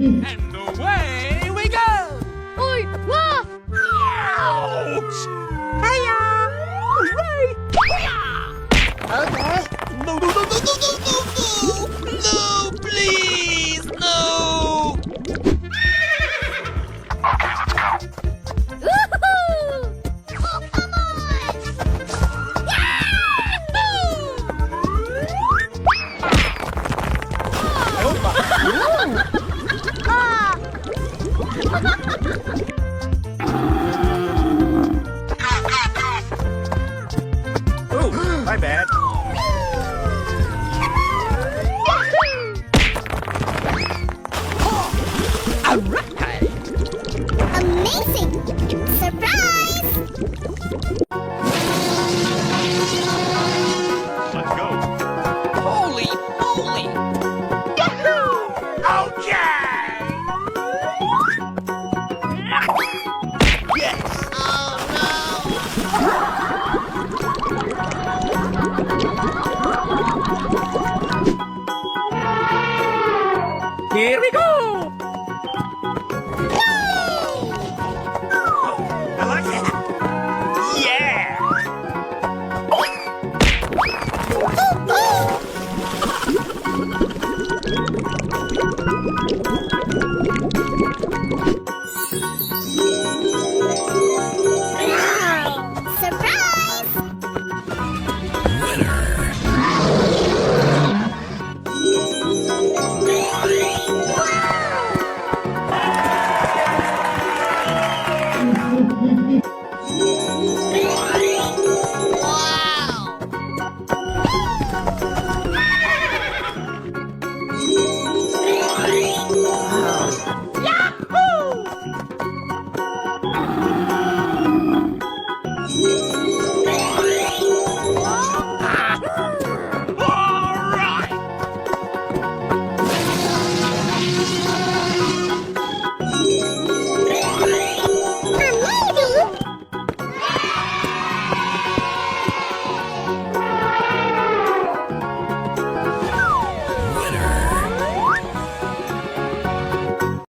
And away we go! Oi, wah! Ouch! Hiya! Hooray! Okay. No, no, no, no, no, no, no, no! No, please, no! Woohoo! Oh, come on! Oh, my bad. Alright! Amazing! Surprise! Let's go. Holy moly! Yahoo! Okay! Yes! Here we go!